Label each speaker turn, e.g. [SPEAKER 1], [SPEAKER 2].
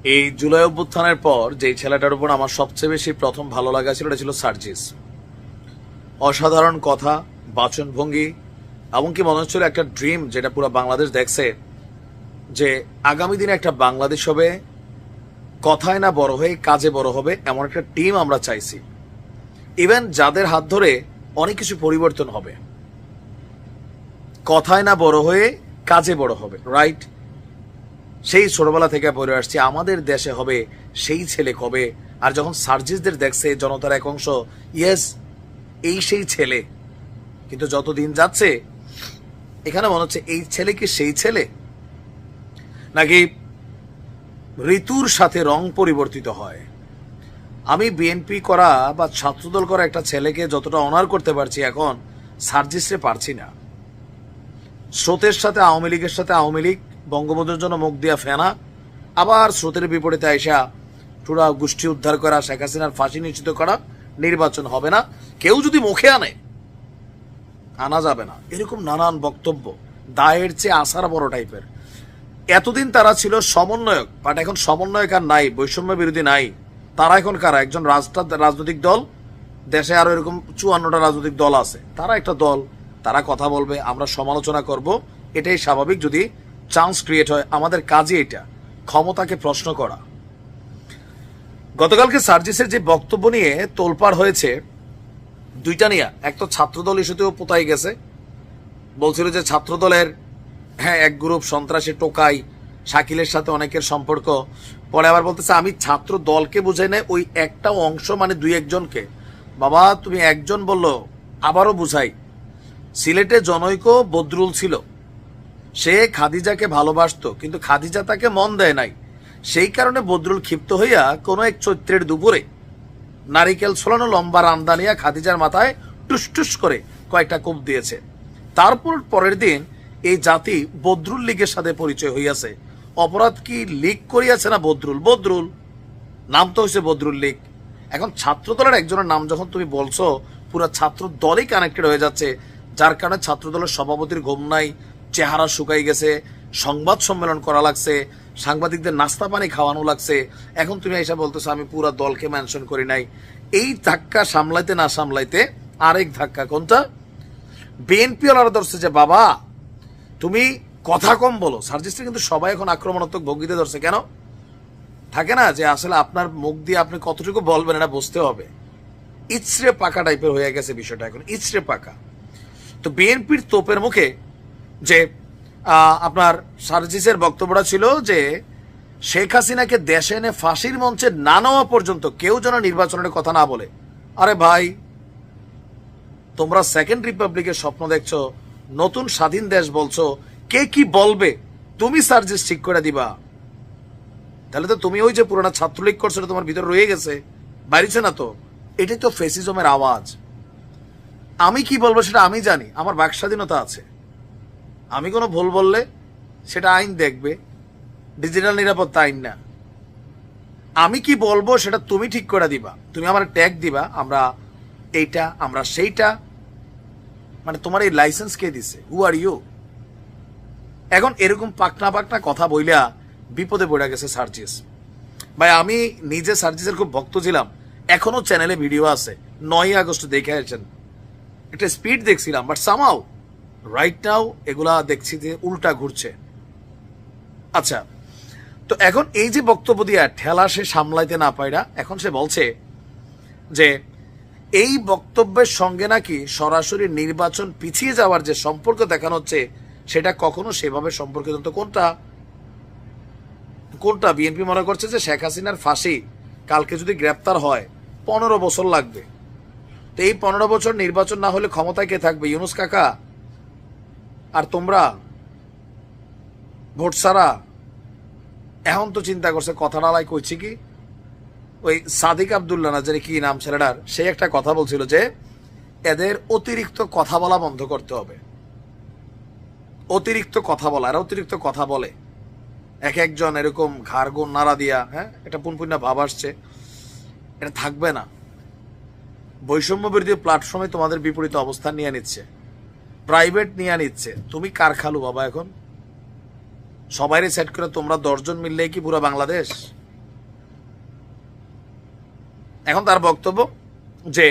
[SPEAKER 1] এই জুলাই অভ্যুত্থানের পর যেই ছেলেটার উপর আমার সবচেয়ে বেশি প্রথম ভালো লাগা ছিল এটা ছিল সার্জিস। অসাধারণ কথা, বাচনভঙ্গি, এমনকি মনে হচ্ছিল একটা ড্রিম যেটা পুরো বাংলাদেশ দেখছে, যে আগামী দিনে একটা বাংলাদেশ হবে কথায় না বড় হয়ে কাজে বড় হবে, এমন একটা টিম আমরা চাইছি। ইভেন যাদের হাত ধরে অনেক কিছু পরিবর্তন হবে, কথায় না বড় হয়ে কাজে বড় হবে, রাইট? সেই ছোটবেলা থেকে পড়ে আসছি আমাদের দেশে হবে সেই ছেলে কবে। আর যখন সার্জিসদের দেখছে জনতার এক অংশ, ইয়েস এই সেই ছেলে। কিন্তু যত দিন যাচ্ছে এখানে মনে হচ্ছে এই ছেলে কি সেই ছেলে, নাকি ঋতুর সাথে রং পরিবর্তিত হয়। আমি বিএনপি করা বা ছাত্রদল করা একটা ছেলেকে যতটা অনার করতে পারছি, এখন সার্জিসে পারছি না। স্রোতের সাথে আওয়ামী লীগের সাথে আওয়ামী লীগ, বঙ্গবন্ধুর জন্য মুখ দিয়া ফেনা, আবার স্রোতের বিপরীতে আইসা পুরা গোষ্ঠী উদ্ধার করা, শেখ হাসিনার ফাঁসি নিশ্চিত করা, নির্বাচন হবে না, কেউ যদি মুখে আনে আনা যাবে না, এরকম নানান বক্তব্য, দায়ের চেয়ে আসার বড় টাইপের। এতদিন তারা ছিল সমন্বয়ক, বাট এখন সমন্বয়ক আর নাই, বৈষম্য বিরোধী নাই। তারা এখন কারা? একজন রাজনৈতিক দল, দেশে আরো এরকম 54টা রাজনৈতিক দল আছে, তারা একটা দল, তারা কথা বলবে, আমরা সমালোচনা করব, এটাই স্বাভাবিক যদি চান্স ক্রিয়েট হয়। আমাদের কাজই এটা, ক্ষমতাকে প্রশ্ন করা। গতকালকে সার্জিসের যে বক্তব্য নিয়ে তোলপাড় হয়েছে দুইটা নিয়ে, এক তো ছাত্রদল ইস্যুতেও পোতাই গেছে, বলছিল যে ছাত্রদলের এক গ্রুপ সন্ত্রাসী টোকাই, শাকিলের সাথে অনেকের সম্পর্ক। পরে আবার বলতেছে আমি ছাত্র দলকে বুঝাই নাই, ওই একটা অংশ মানে দুই একজনকে। বাবা তুমি একজন বললো, আবারও বুঝাই। সিলেটে জনৈক বদরুল ছিল, সে খাদিজাকে ভালোবাসতো, কিন্তু খাদিজা তাকে মন দেয় নাই। সেই কারণে বদরুল ক্ষিপ্ত হইয়া কোনো এক চৈত্রের দুপুরে নারিকেল ছোলানো লম্বা রান্দা নিয়ে খাদিজার মাথায় টুসটুস করে কয়েকটা কোপ দিয়েছে। তারপর পরের দিন এই জাতি বদরুল লীগের সাথে পরিচয় হইয়াছে। অপরাধ কি লীগ করিয়াছে না বদরুল? বদরুল নাম তো হয়েছে বদরুল লীগ। এখন ছাত্রদলের একজনের নাম যখন তুমি বলছো, পুরো ছাত্র দলই কানেক্টেড হয়ে যাচ্ছে, যার কারণে ছাত্রদলের সভাপতির ঘুম নাই, চেহারা শুকাই গেছে, সংবাদ সম্মেলন করা লাগছে, সাংবাদিকদের নাস্তা পানি খাওয়ানো লাগছে। এখন তুমি এসে বলতেছো আমি পুরো দলকে মেনশন করি নাই। এই ধাক্কা সামলাইতে না সামলাইতে আরেক ধাক্কা, কোনটা? বিএনপি ওনারা ধরছে যে বাবা তুমি কথা কম বলো। সার্জিসটা কিন্তু সবাই এখন আক্রমণাত্মক ভঙ্গিতে ধরছে। কেন? থাকে না যে আসলে আপনার মুখ দিয়ে আপনি কতটুকু বলবেন এটা বুঝতে হবে। ইচড়ে পাকা টাইপের হয়ে গেছে বিষয়টা, এখন ইচড়ে পাকা। তো বিএনপির তোপের মুখে যে আপনার সার্জিসের বক্তব্যটা ছিল যে শেখ হাসিনাকে দেশে এনে ফাঁসির মঞ্চে না নেওয়া পর্যন্ত কেউ যেন নির্বাচনের কথা না বলে। আরে ভাই, তোমরা সেকেন্ড রিপাবলিকের স্বপ্ন দেখছো, নতুন স্বাধীন দেশ বলছো, কে কি বলবে তুমি সার্জিস ঠিক করে দিবা? তাহলে তো তুমি ওই যে পুরোনো ছাত্রলীগ করছো তোমার ভিতরে রয়ে গেছে, বাইরেছে না তো। এটাই তো ফেসিজমের আওয়াজ। আমি কি বলবো সেটা আমি জানি, আমার বাক স্বাধীনতা আছে। আমি কোনো ভুল বললে সেটা আইন দেখবে, ডিজিটাল নিরাপত্তা আইন না। আমি কি বলবো সেটা তুমি ঠিক করে দিবা, তুমি আমার ট্যাগ দিবা, আমরা এইটা আমরা সেইটা। মানে তোমার এই লাইসেন্স কে দিছে? হু আর ইউ? এখন এরকম পাকনা পাকনা কথা বইলা বিপদে পড়ে গেছে সার্জিস ভাই। আমি নিজে সার্জিসের খুব ভক্ত ছিলাম, এখনো চ্যানেলে ভিডিও আছে, 9 আগস্ট দেখে আসেন, একটা স্পিড দেখছিলাম, বাট সামাও রাইট নাও এগুলা দেখছি যে উল্টা ঘুরছে। আচ্ছা, তো এখন এই যে বক্তব্য দিয়া ঠেলা সে সামলাইতে না পাইরা, এখন সে বলছে যে এই বক্তব্যের সঙ্গে নাকি সরাসরি নির্বাচন পিছিয়ে যাওয়ার যে সম্পর্ক দেখানো হচ্ছে সেটা কখনো সেভাবে সম্পর্কিত। তো কোনটা কোনটা? বিএনপি মনে করছে যে শেখ হাসিনার ফাঁসি কালকে যদি গ্রেপ্তার হয় 15 বছর লাগবে। তো এই 15 বছর নির্বাচন না হলে ক্ষমতায় কে থাকবে? ইউনূস কাকা আর তোমরা ভোট ছাড়া। এখন তো চিন্তা করছে, কথা নালাই কইছি কি, ওই সাদিক আব্দুল্লাহ না জানি কি নাম ছেলেটার, সে একটা কথা বলছিল যে এদের অতিরিক্ত কথা বলা বন্ধ করতে হবে। অতিরিক্ত কথা বলা, এরা অতিরিক্ত কথা বলে, এক একজন এরকম ঘাড় গোন নাড়া দিয়া, এটা পুনপুন্না ভাব আসছে, এটা থাকবে না। বৈষম্য বিরোধী প্ল্যাটফর্মে তোমাদের বিপরীত অবস্থান নিয়ে নিচ্ছে, প্রাইভেট নিয়ে নিচ্ছে। তুমি কার খালু বাবা? এখন সবাইরে সেট করে তোমরা 10 জন মিললেই কি পুরো বাংলাদেশ? এখন তার বক্তব্য যে